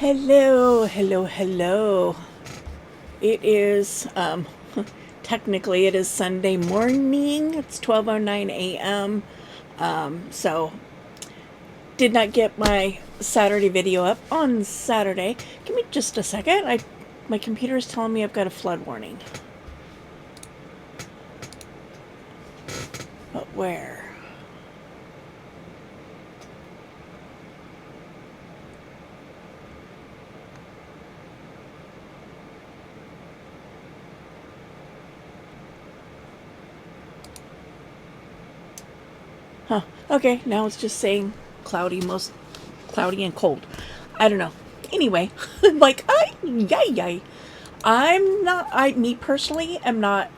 Hello, hello, hello. It is, technically it is Sunday morning. It's 12:09 a.m. So did not get my Saturday video up on Saturday. Give me just a second. My computer is telling me I've got a flood warning. But where? Huh. Okay, now it's just saying cloudy, most cloudy and cold. I don't know. Anyway, like yay. Me personally am not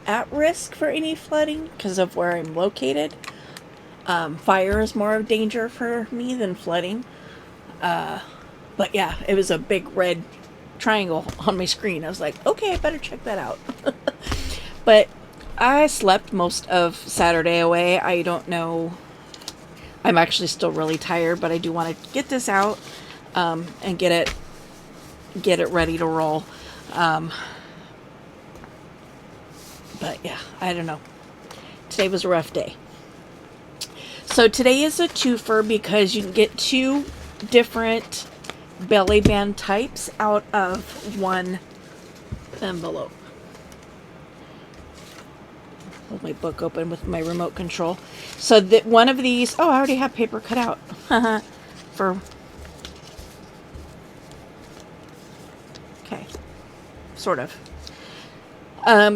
at risk for any flooding because of where I'm located. Fire is more of danger for me than flooding. But yeah, it was a big red triangle on my screen. I was like, okay, I better check that out. But I slept most of Saturday away. I don't know. I'm actually still really tired, but I do want to get this out and get it ready to roll. But yeah, I don't know. Today was a rough day. So today is a twofer because you can get two different belly band types out of one envelope. Hold my book open with my remote control. So that one of these, I already have paper cut out for, okay, sort of.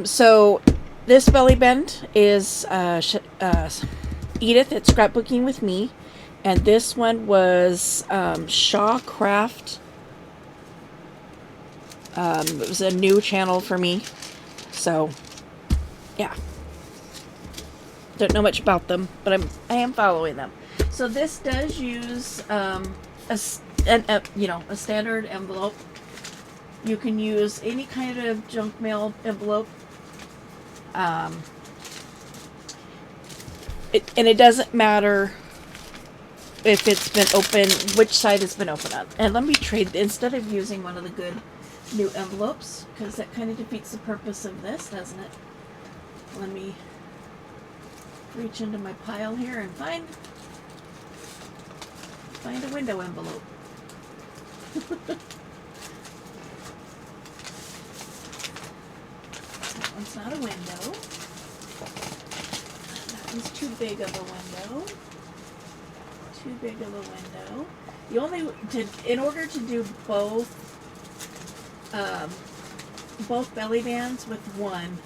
So this belly band is Edith at Scrapbooking with Me, and this one was Shawcraft. It was a new channel for me, so yeah. Don't know much about them, but I am following them. So this does use a standard envelope. You can use any kind of junk mail envelope. And it doesn't matter if it's been open, which side it's been open on. And let me trade, instead of using one of the good new envelopes, because that kind of defeats the purpose of this, doesn't it? Let me reach into my pile here and find a window envelope. That one's not a window. That one's too big of a window. Too big of a window. In order to do both belly bands with one,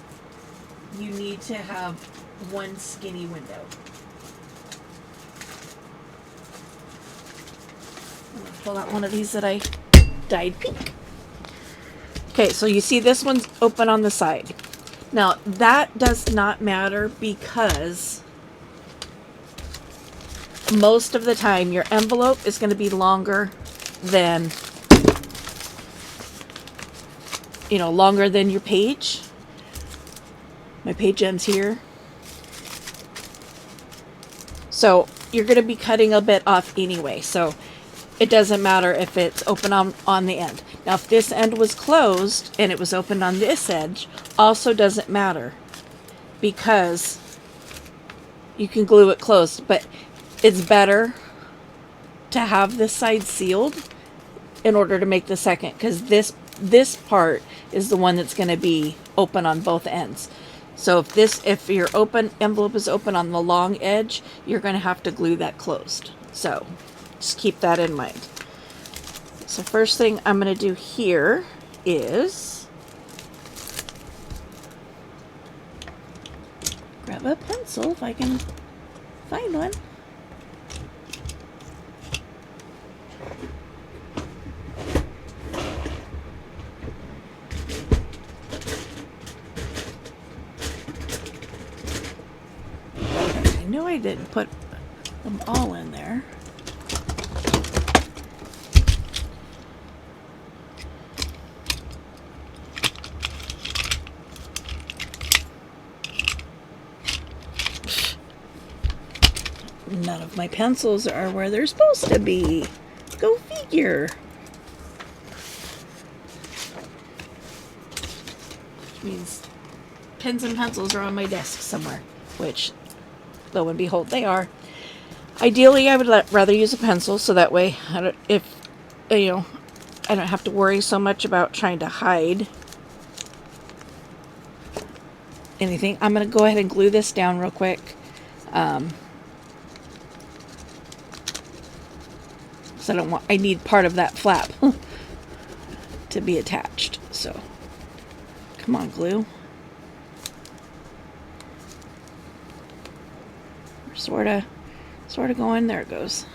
you need to have one skinny window. I'm going to pull out one of these that I dyed pink. Okay, so you see this one's open on the side. Now, that does not matter because most of the time your envelope is going to be longer than your page. My page ends here. So you're going to be cutting a bit off anyway. So it doesn't matter if it's open on the end. Now, if this end was closed and it was open on this edge, also doesn't matter because you can glue it closed. But it's better to have this side sealed in order to make the second, because this part is the one that's going to be open on both ends. So if your envelope is open on the long edge, you're going to have to glue that closed. So just keep that in mind. So first thing I'm going to do here is grab a pencil if I can find one. I knew I didn't put them all in there. None of my pencils are where they're supposed to be. Go figure. Which means pens and pencils are on my desk somewhere, which, lo and behold, they are. Ideally, I would rather use a pencil, so that way, I don't have to worry so much about trying to hide anything. I'm going to go ahead and glue this down real quick. So I need part of that flap to be attached. So, come on, glue. We're sort of going. There it goes.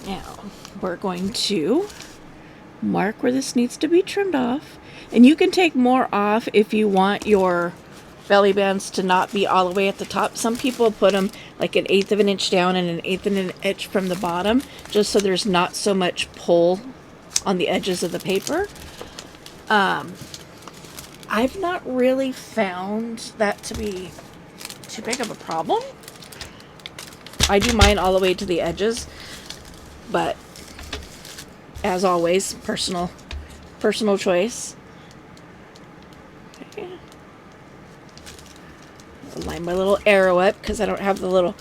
Now, we're going to mark where this needs to be trimmed off. And you can take more off if you want your belly bands to not be all the way at the top. Some people put them like 1/8 of an inch down and 1/8 of an inch from the bottom, just so there's not so much pull on the edges of the paper. I've not really found that to be too big of a problem. I do mine all the way to the edges, but as always, personal choice. Okay. I'll line my little arrow up because I don't have the little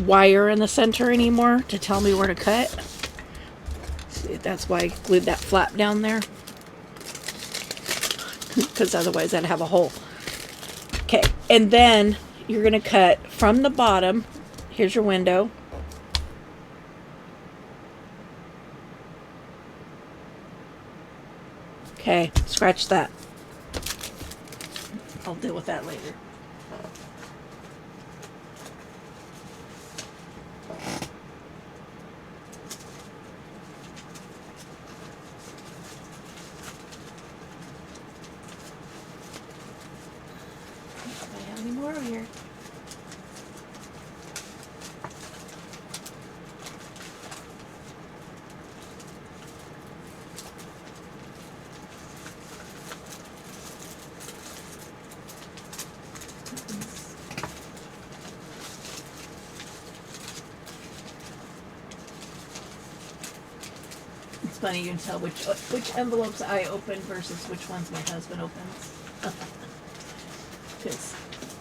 wire in the center anymore to tell me where to cut. See, that's why I glued that flap down there, because otherwise I'd have a hole. Okay, and then you're going to cut from the bottom. Here's your window. Okay, scratch that. I'll deal with that later. Do I have any more over here? It's funny, you can tell which envelopes I open versus which ones my husband opens. Because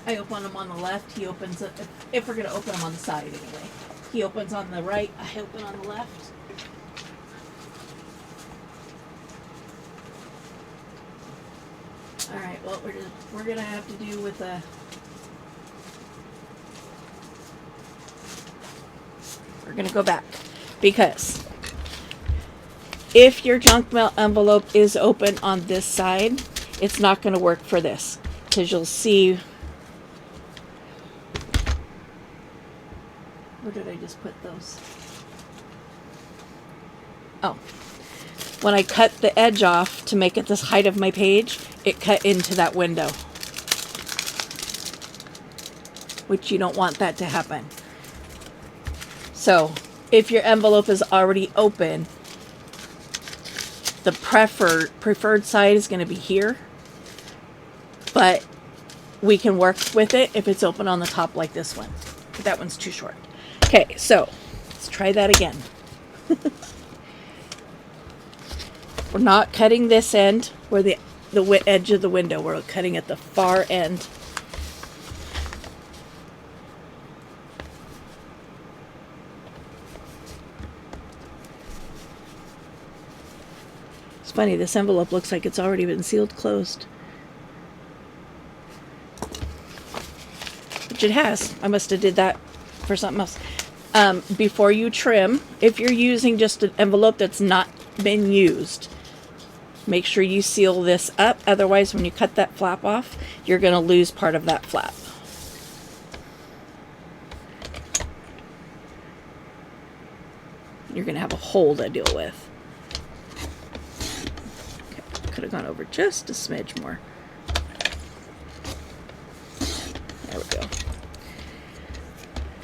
I open them on the left, he opens it, if we're going to open them on the side anyway. He opens on the right, I open on the left. Alright, well, we're going to have to do with a... We're going to go back, because if your junk mail envelope is open on this side, it's not going to work for this, because you'll see... Where did I just put those? Oh. When I cut the edge off to make it this height of my page, it cut into that window, which you don't want that to happen. So, if your envelope is already open, the preferred side is going to be here, but we can work with it if it's open on the top like this one. But that one's too short. Okay, so let's try that again. We're not cutting this end where the edge of the window. We're cutting at the far end. It's funny, this envelope looks like it's already been sealed closed. Which it has. I must have did that for something else. Before you trim, if you're using just an envelope that's not been used, make sure you seal this up. Otherwise, when you cut that flap off, you're going to lose part of that flap. You're going to have a hole to deal with. Okay, could have gone over just a smidge more. There we go.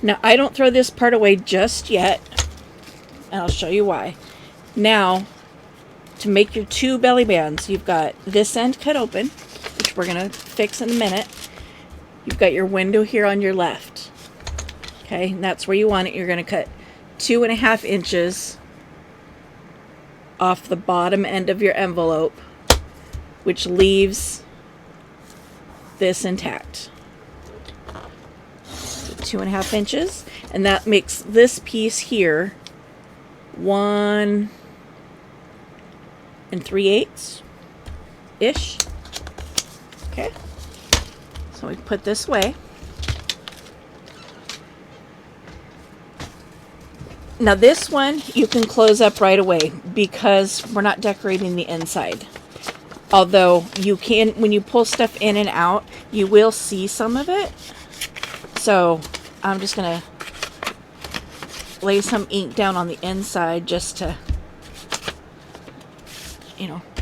Now, I don't throw this part away just yet, and I'll show you why. Now, to make your 2 belly bands, you've got this end cut open, which we're going to fix in a minute. You've got your window here on your left. Okay, and that's where you want it. You're going to cut 2.5 inches off the bottom end of your envelope, which leaves this intact. So 2.5 inches, and that makes this piece here 1 3/8 ish. Okay, so we put this away. Now this one you can close up right away because we're not decorating the inside. Although you can, when you pull stuff in and out, you will see some of it. So I'm just going to lay some ink down on the inside just to,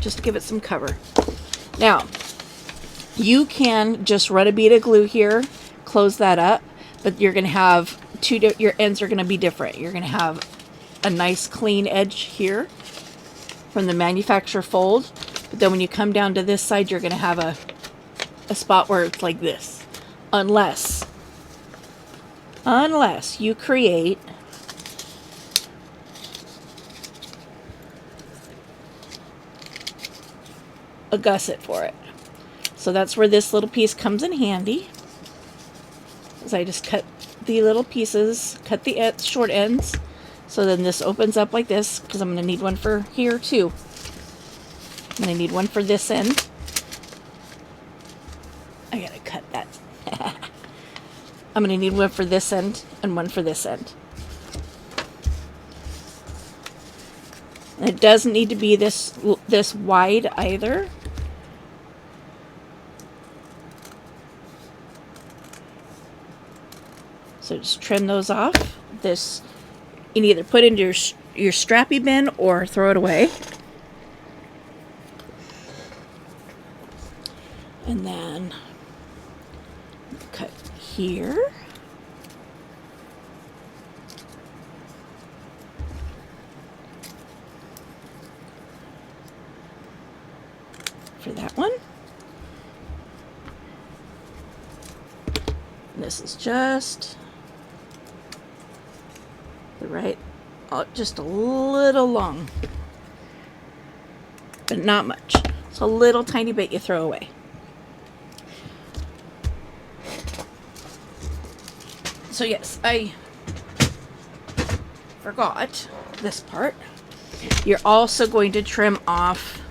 just to give it some cover. Now, you can just run a bead of glue here, close that up, but you're going to have your ends are going to be different. You're going to have a nice clean edge here from the manufacturer fold, but then when you come down to this side, you're going to have a spot where it's like this, unless you create a gusset for it. So that's where this little piece comes in handy. As I just cut the little pieces, cut the short ends, so then this opens up like this, because I'm going to need one for here too. I'm going to need one for this end. I gotta cut that. I'm going to need one for this end and one for this end. And it doesn't need to be this wide either. So just trim those off. This, you can either put into your strappy bin or throw it away. And then cut here. For that one. And this is just the right, just a little long, but not much. So a little tiny bit you throw away. So yes, I forgot this part. You're also going to trim off,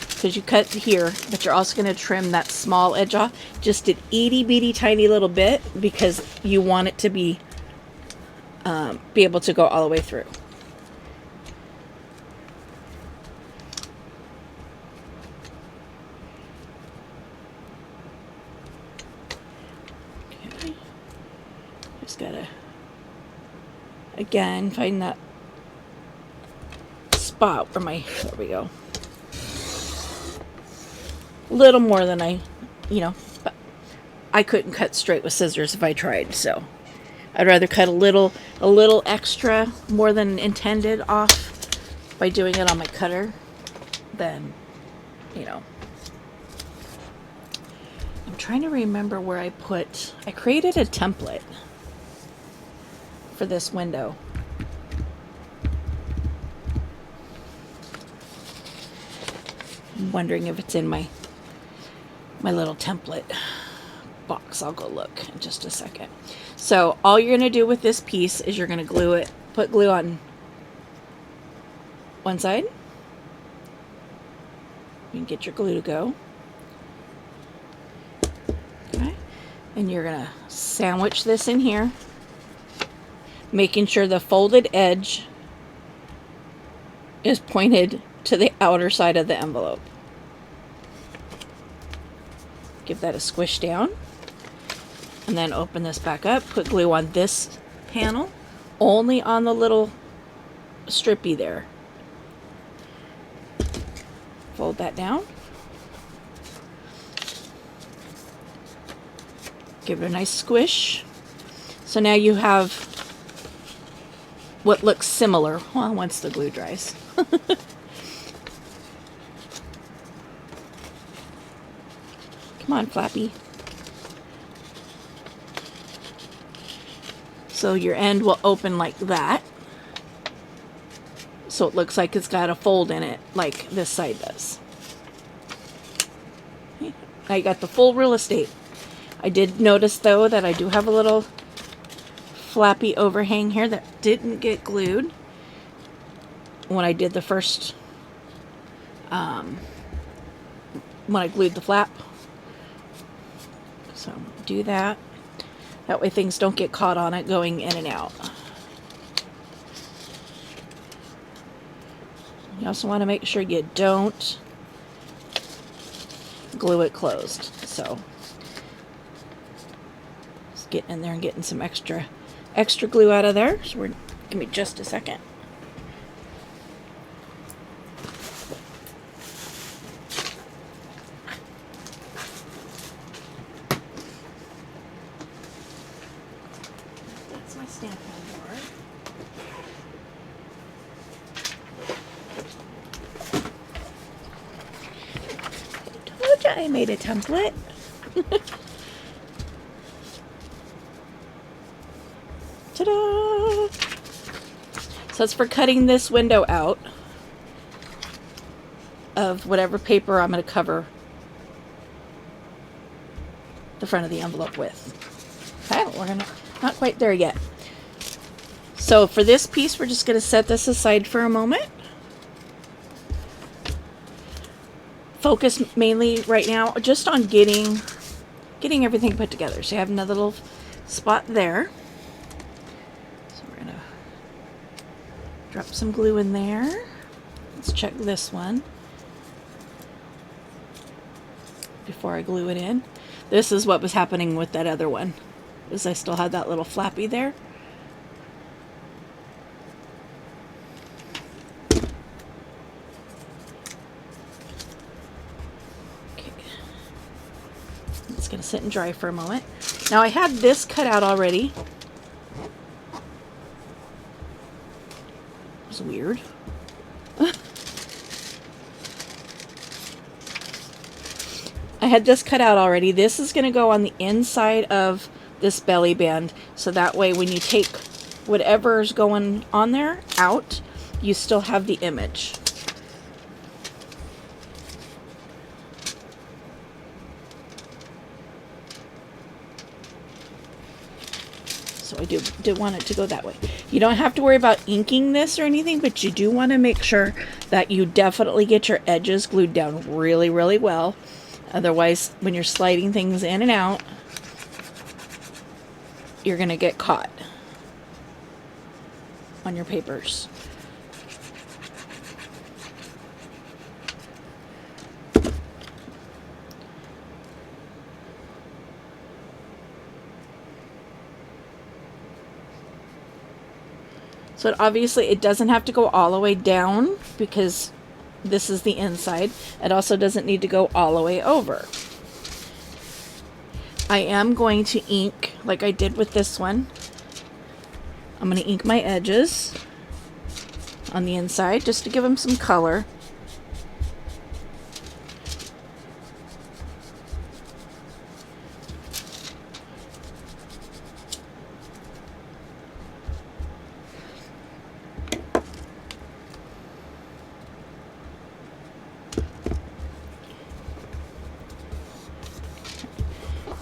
because you cut here, but you're also going to trim that small edge off, just an itty bitty tiny little bit, because you want it to be able to go all the way through. Okay. Just gotta, again, find that spot where there we go. A little more than but I couldn't cut straight with scissors if I tried, so I'd rather cut a little extra more than intended off by doing it on my cutter than, I'm trying to remember where I created a template for this window. I'm wondering if it's in my little template box. I'll go look in just a second. So all you're going to do with this piece is you're going to glue it, put glue on one side. You can get your glue to go. Okay. And you're going to sandwich this in here, making sure the folded edge is pointed to the outer side of the envelope. Give that a squish down. And then open this back up, put glue on this panel, only on the little strippy there. Fold that down. Give it a nice squish. So now you have what looks similar, well, once the glue dries. Come on, Flappy. So your end will open like that. So it looks like it's got a fold in it, like this side does. Okay. I got the full real estate. I did notice, though, that I do have a little flappy overhang here that didn't get glued when I did the first, when I glued the flap. So do that. That way things don't get caught on it going in and out. You also want to make sure you don't glue it closed. So just getting in there and getting some extra glue out of there. So give me just a second. That's my stamping board. Told you I made a template. Ta-da! So it's for cutting this window out of whatever paper I'm going to cover the front of the envelope with. Okay, we're not quite there yet. So for this piece, we're just going to set this aside for a moment. Focus mainly right now just on getting everything put together. So you have another little spot there. So we're going to drop some glue in there. Let's check this one before I glue it in. This is what was happening with that other one, is I still had that little flappy there. Okay. It's going to sit and dry for a moment. Now I had this cut out already. It was weird. I had this cut out already. This is going to go on the inside of this belly band, so that way when you take whatever's going on there out, you still have the image. So I did want it to go that way. You don't have to worry about inking this or anything, but you do want to make sure that you definitely get your edges glued down really, really well. Otherwise, when you're sliding things in and out, you're going to get caught on your papers. So obviously it doesn't have to go all the way down because this is the inside. It also doesn't need to go all the way over. I am going to ink like I did with this one. I'm going to ink my edges on the inside just to give them some color.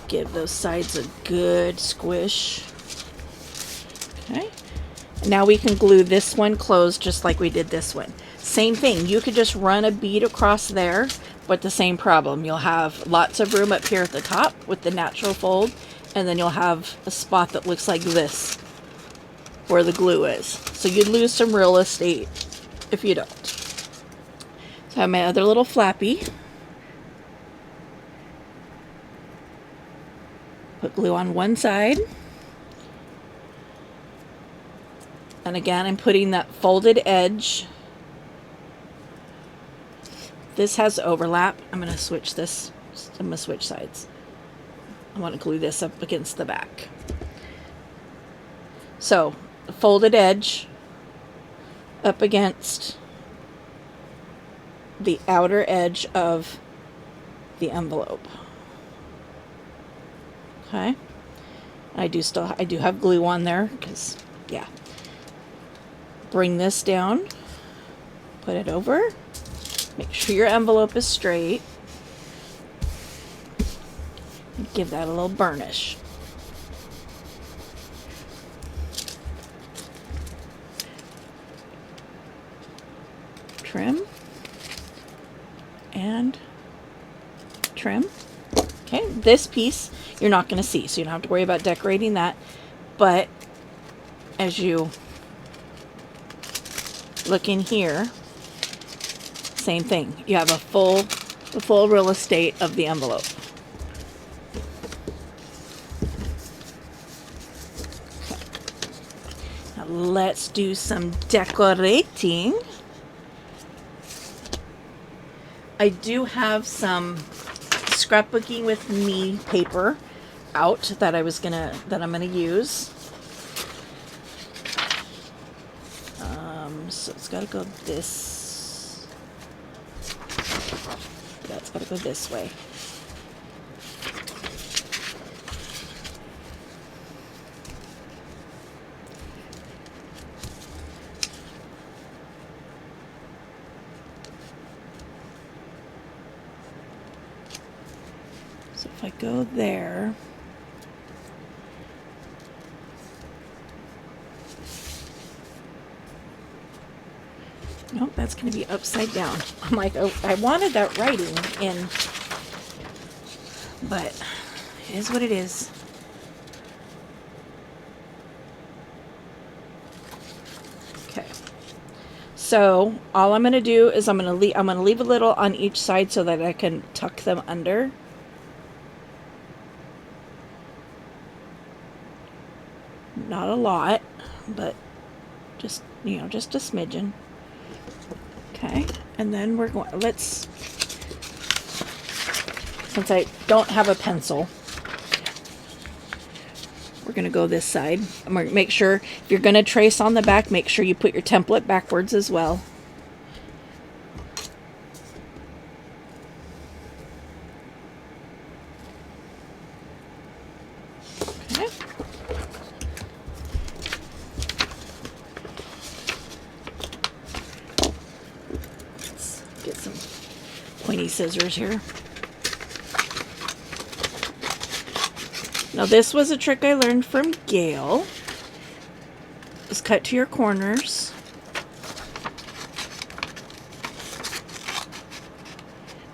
Give those sides a good squish. Okay. Now we can glue this one closed just like we did this one. Same thing. You could just run a bead across there, but the same problem. You'll have lots of room up here at the top with the natural fold, and then you'll have a spot that looks like this where the glue is. So you'd lose some real estate if you don't. So I have my other little flappy. Put glue on one side. And again, I'm putting that folded edge. This has overlap. I'm going to switch this. I'm going to switch sides. I want to glue this up against the back. So, folded edge up against the outer edge of the envelope. Okay. I do have glue on there because, yeah. Bring this down, put it over, make sure your envelope is straight, give that a little burnish. Trim and trim. Okay, this piece you're not going to see, so you don't have to worry about decorating that. But as you look in here, same thing. You have the full real estate of the envelope. Okay. Now let's do some decorating. I do have some scrapbooking with me paper out that I'm gonna use. So it's got to go this. Yeah, it's got to go this way. So if I go there, nope, that's going to be upside down. I'm like, oh, I wanted that writing in, but it is what it is. Okay. So all I'm going to do is I'm going to leave a little on each side so that I can tuck them under. Not a lot, but just, just a smidgen. Okay, and then we're going, since I don't have a pencil, we're going to go this side. I'm going to make sure, if you're going to trace on the back, make sure you put your template backwards as well. Okay. Let's get some pointy scissors here. Now this was a trick I learned from Gail. Just cut to your corners.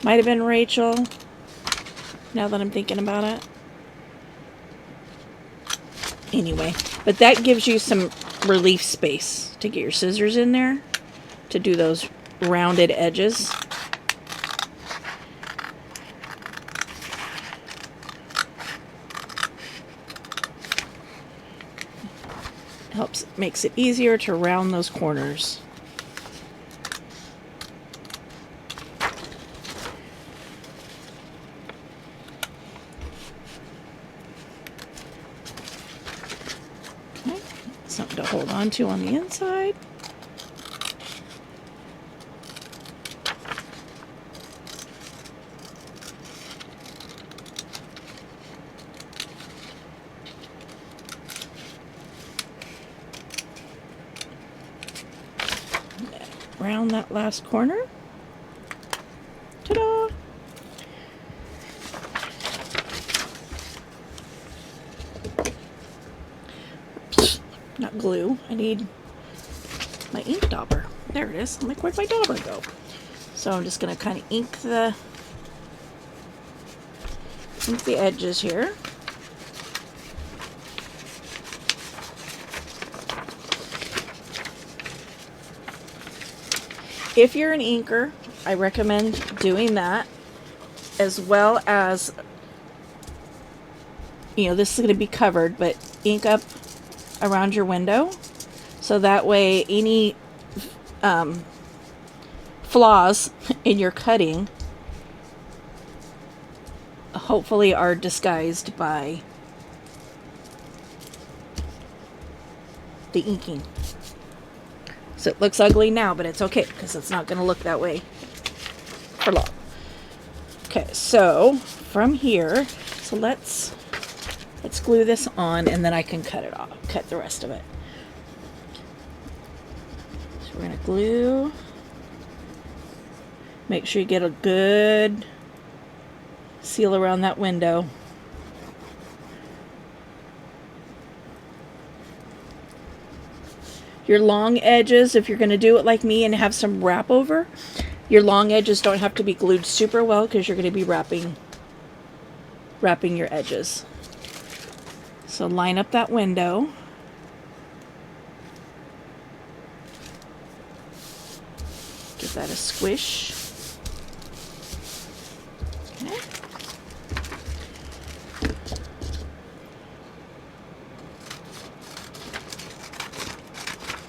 Might have been Rachel, now that I'm thinking about it. Anyway, but that gives you some relief space to get your scissors in there to do those rounded edges. Makes it easier to round those corners. Okay, something to hold on to on the inside. Round that last corner. Ta-da! Not glue. I need my ink dauber. There it is. I'm like, where'd my dauber go? So I'm just going to kind of ink the edges here. If you're an inker, I recommend doing that, as well as, this is going to be covered, but ink up around your window, so that way any flaws in your cutting hopefully are disguised by the inking. So it looks ugly now, but it's okay because it's not going to look that way for long. Okay, so from here, so let's glue this on, and then I can cut it off, cut the rest of it. So we're gonna glue. Make sure you get a good seal around that window. Your long edges, if you're going to do it like me and have some wrap over, your long edges don't have to be glued super well because you're going to be wrapping your edges. So line up that window. Give that a squish. Okay.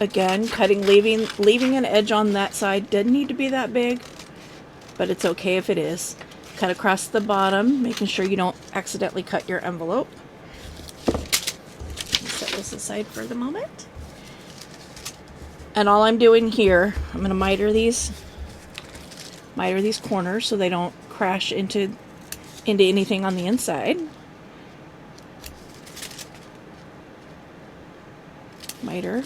Again, leaving an edge on that side. Doesn't need to be that big, but it's okay if it is. Cut across the bottom, making sure you don't accidentally cut your envelope. Set this aside for the moment. And all I'm doing here, I'm going to miter these corners so they don't crash into anything on the inside. Miter.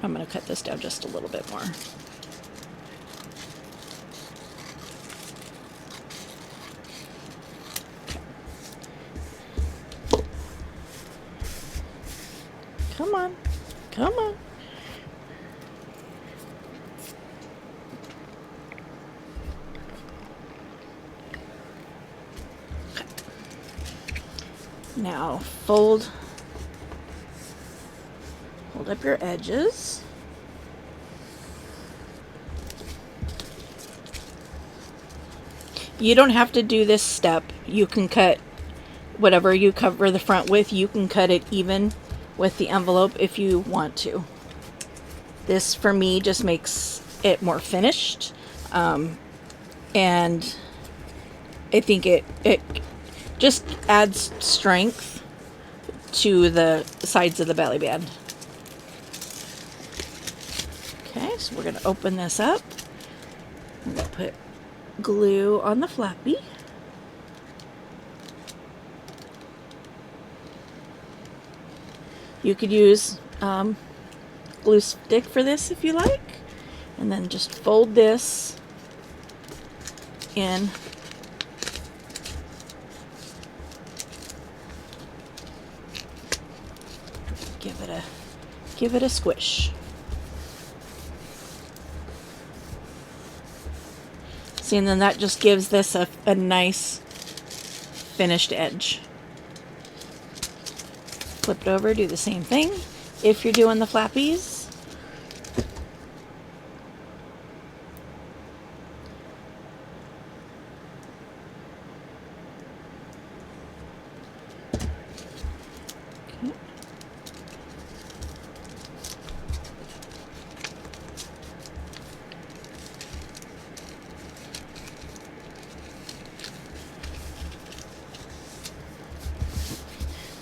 I'm gonna cut this down just a little bit more. Okay. Come on, come on. Okay. Now hold up your edges. You don't have to do this step. You can cut whatever you cover the front with. You can cut it even with the envelope if you want to. This for me just makes it more finished, and I think it just adds strength to the sides of the belly band. Okay, so we're going to open this up. I'm going to put glue on the flappy. You could use glue stick for this if you like. And then just fold this in. Give it a squish. See, and then that just gives this a nice finished edge. Flip it over, do the same thing if you're doing the flappies. Okay.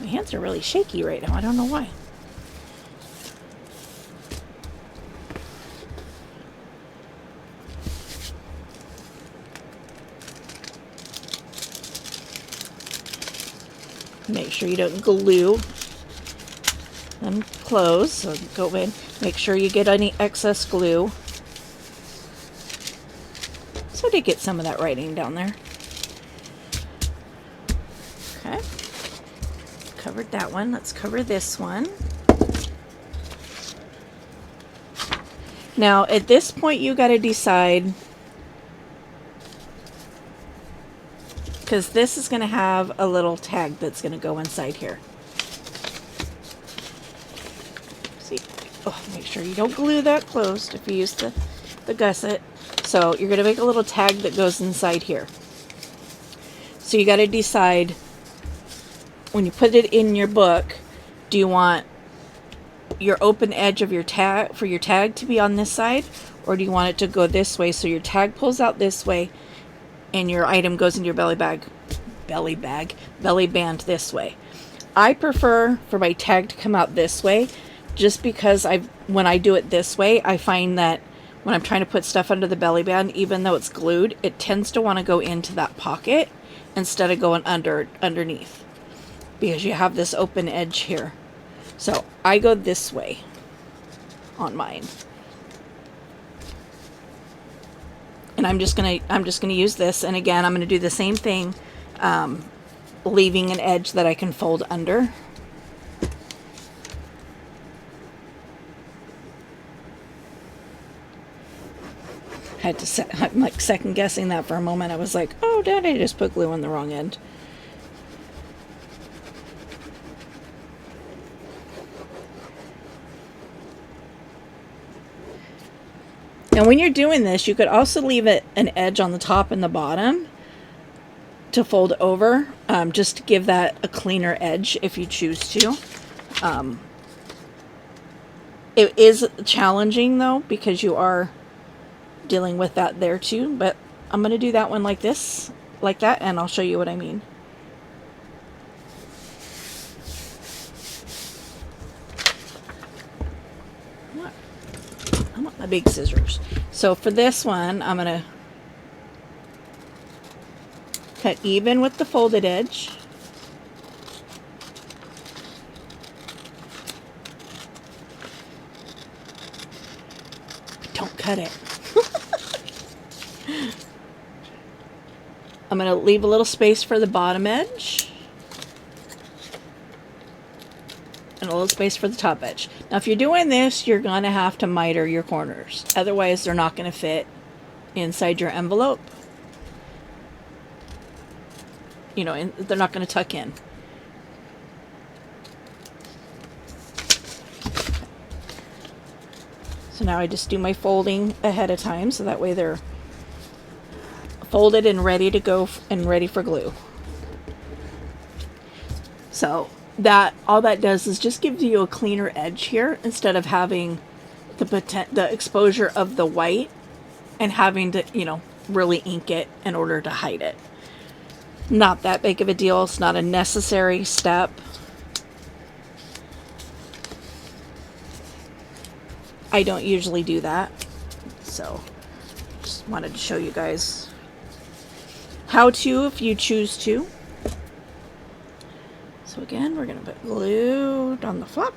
My hands are really shaky right now. I don't know why. Make sure you don't glue them closed. So go in, make sure you get any excess glue. So to get some of that writing down there. Okay. Covered that one. Let's cover this one. Now at this point you got to decide, because this is going to have a little tag that's going to go inside here. See, oh, make sure you don't glue that closed if you use the gusset. So you're going to make a little tag that goes inside here. So you got to decide, when you put it in your book, do you want your open edge of your tag for your tag to be on this side, or do you want it to go this way so your tag pulls out this way and your item goes in your belly band this way? I prefer for my tag to come out this way, just because when I do it this way, I find that when I'm trying to put stuff under the belly band, even though it's glued, it tends to want to go into that pocket instead of going underneath, because you have this open edge here. So I go this way on mine. And I'm just gonna use this, and again I'm gonna do the same thing, leaving an edge that I can fold under. I'm like second guessing that for a moment. I was like, oh, did I just put glue on the wrong end? Now when you're doing this, you could also leave it an edge on the top and the bottom to fold over, just to give that a cleaner edge if you choose to. It is challenging though, because you are dealing with that there too, but I'm going to do that one like this, like that, and I'll show you what I mean. I want my big scissors. So for this one, I'm going to cut even with the folded edge. Don't cut it. I'm going to leave a little space for the bottom edge and a little space for the top edge. Now if you're doing this, you're going to have to miter your corners. Otherwise they're not going to fit inside your envelope. You know, and they're not going to tuck in. So now I just do my folding ahead of time, so that way they're folded and ready to go and ready for glue. So that all that does is just gives you a cleaner edge here, instead of having the exposure of the white and having to, you know, really ink it in order to hide it. Not that big of a deal. It's not a necessary step. I don't usually do that, so just wanted to show you guys how to if you choose to. So again, we're going to put glue on the flap.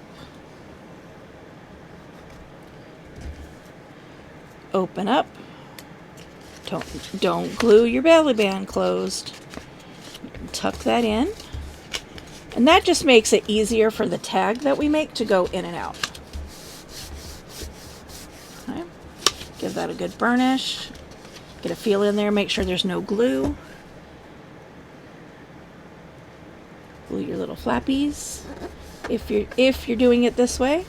Open up. Don't glue your belly band closed. Tuck that in. And that just makes it easier for the tag that we make to go in and out. Okay. Give that a good burnish. Get a feel in there, make sure there's no glue. Glue your little flappies if you're doing it this way.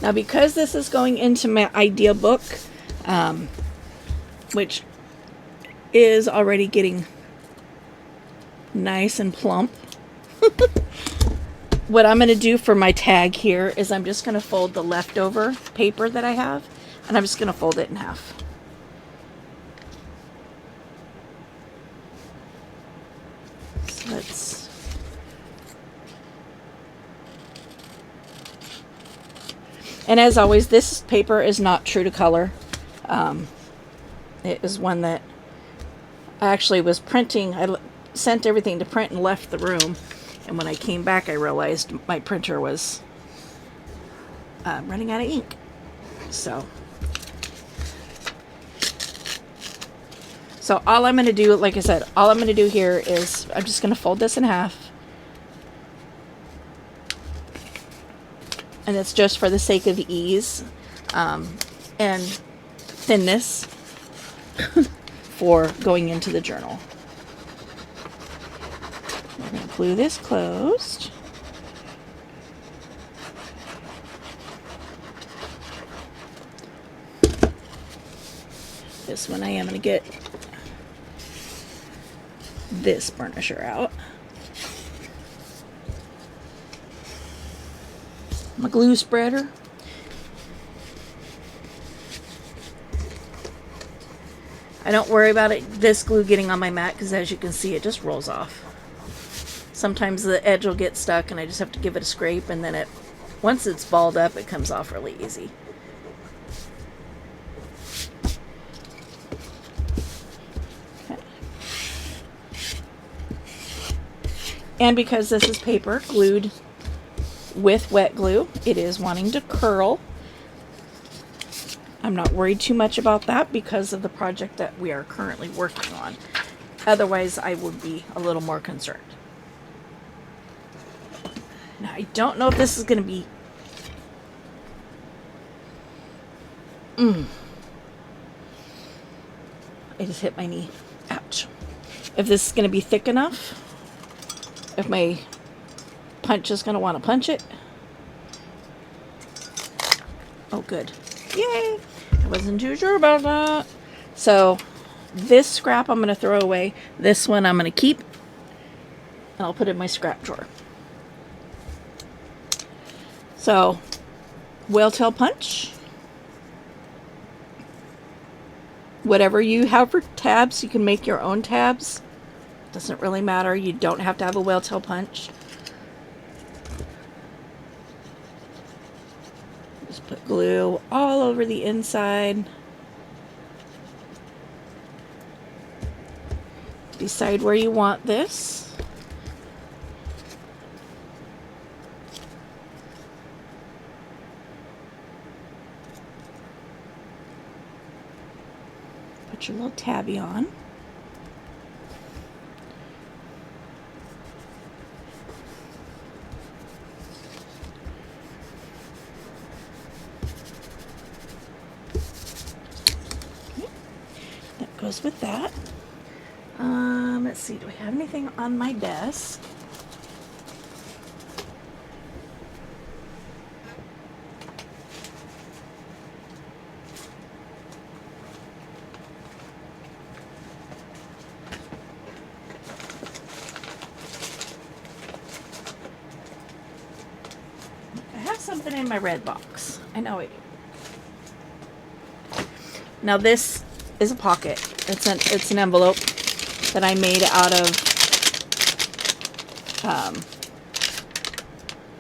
Now because this is going into my idea book, which is already getting nice and plump, what I'm going to do for my tag here is I'm just going to fold the leftover paper that I have, and I'm just going to fold it in half. So let's... And as always, this paper is not true to color. It is one that I actually was printing. I sent everything to print and left the room. And when I came back, I realized my printer was running out of ink. So all I'm going to do, like I said, all I'm going to do here is I'm just going to fold this in half. And it's just for the sake of ease and thinness for going into the journal. We're going to glue this closed. This one I am going to get this burnisher out. My glue spreader. I don't worry about this glue getting on my mat because, as you can see, it just rolls off. Sometimes the edge will get stuck and I just have to give it a scrape, and then once it's balled up, it comes off really easy. Okay. And because this is paper glued with wet glue, it is wanting to curl. I'm not worried too much about that because of the project that we are currently working on. Otherwise, I would be a little more concerned. Now, I don't know if this is going to be... I just hit my knee. Ouch. If this is going to be thick enough, if my punch is going to want to punch it. Oh, good. Yay! I wasn't too sure about that. So, this scrap I'm going to throw away. This one I'm going to keep. And I'll put it in my scrap drawer. So, whale tail punch. Whatever you have for tabs, you can make your own tabs. Doesn't really matter. You don't have to have a whale tail punch. Just put glue all over the inside. Decide where you want this. Put your little tabby on. Okay. That goes with that. Let's see, do I have anything on my desk? I have something in my red box. I know I do. Now this is a pocket. It's an envelope that I made out of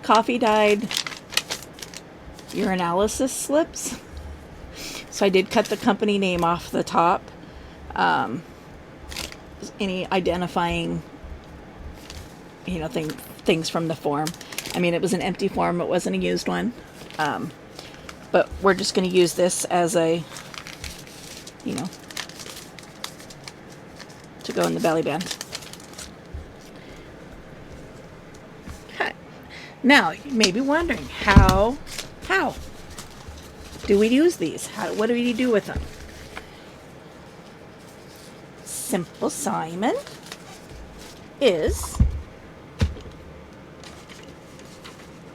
coffee dyed urinalysis slips. So I did cut the company name off the top. Any identifying, things from the form. I mean, it was an empty form. It wasn't a used one. But we're just going to use this as a, to go in the belly band. Okay. Now, you may be wondering, how do we use these? What do we do with them? Simple Simon is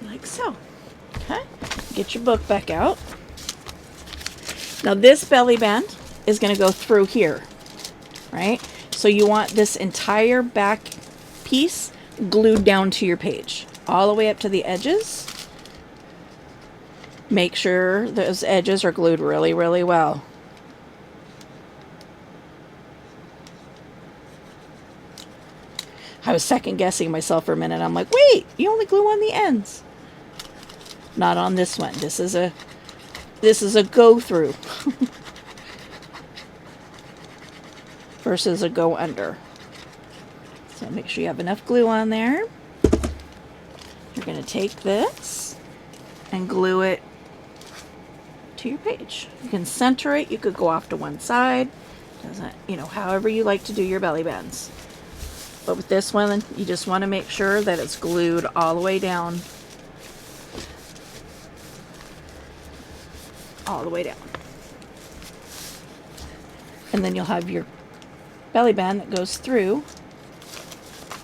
like so. Okay. Get your book back out. Now this belly band is going to go through here, right? So you want this entire back piece glued down to your page, all the way up to the edges. Make sure those edges are glued really, really well. I was second guessing myself for a minute. I'm like, wait, you only glue on the ends. Not on this one. This is a go through versus a go under. So make sure you have enough glue on there. You're going to take this and glue it to your page. You can center it. You could go off to one side. Doesn't, however you like to do your belly bands. But with this one, you just want to make sure that it's glued all the way down. All the way down. And then you'll have your belly band that goes through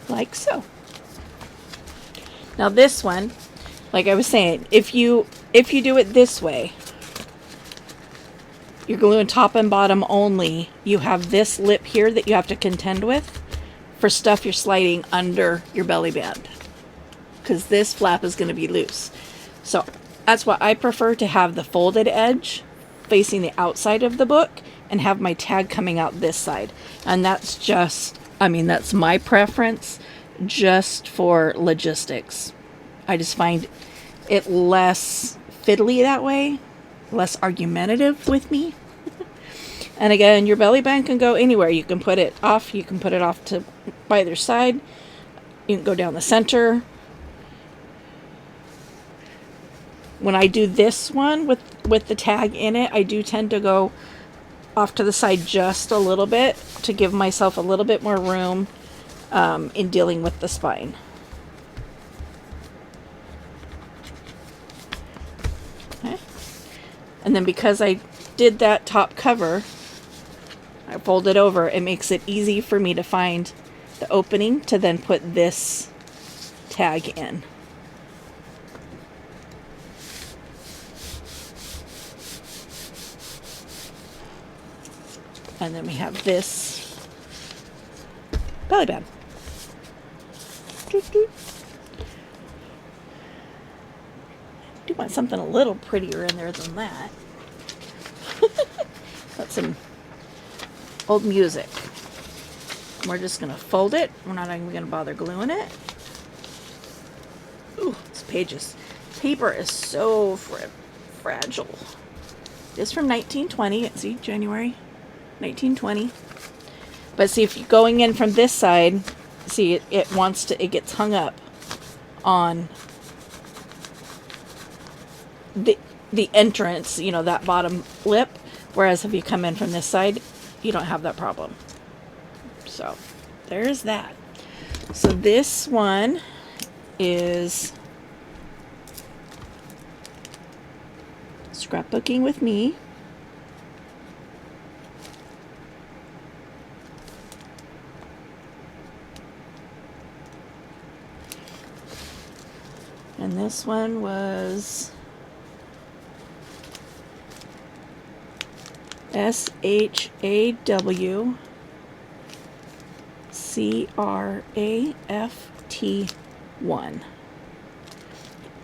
like so. Now this one, like I was saying, if you do it this way, you're gluing top and bottom only. You have this lip here that you have to contend with for stuff you're sliding under your belly band, because this flap is going to be loose. So that's why I prefer to have the folded edge facing the outside of the book and have my tag coming out this side. And that's just, I mean, that's my preference just for logistics. I just find it less fiddly that way, less argumentative with me. And again, your belly band can go anywhere. You can put it off. You can put it off to either side. You can go down the center. When I do this one with the tag in it, I do tend to go off to the side just a little bit to give myself a little bit more room in dealing with the spine. Okay. And then because I did that top cover, I fold it over. It makes it easy for me to find the opening to then put this tag in. And then we have this belly band. Do want something a little prettier in there than that. Got some old music. We're just going to fold it. We're not even going to bother gluing it. Ooh, this pages. Paper is so fragile. This is from 1920. See, January 1920. But see, if you're going in from this side, see, it gets hung up on the entrance, you know, that bottom lip. Whereas if you come in from this side, you don't have that problem. So there's that. So this one is Scrapbooking with Me. And this one was shawcraft1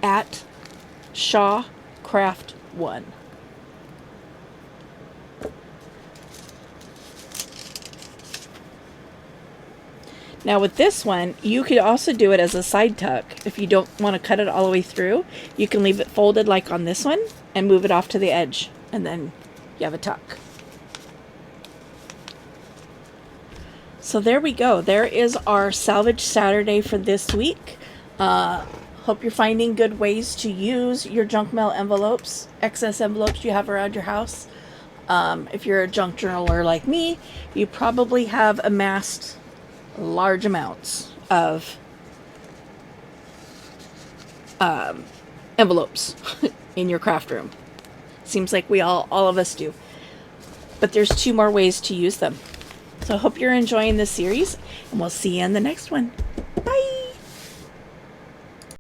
at shawcraft1. Now with this one, you could also do it as a side tuck. If you don't want to cut it all the way through, you can leave it folded like on this one and move it off to the edge, and then you have a tuck. So there we go. There is our Salvage Saturday for this week. Hope you're finding good ways to use your junk mail envelopes, excess envelopes you have around your house. If you're a junk journaler like me, you probably have amassed large amounts of envelopes in your craft room. Seems like we all of us do. But there's 2 more ways to use them. So I hope you're enjoying this series, and we'll see you in the next one.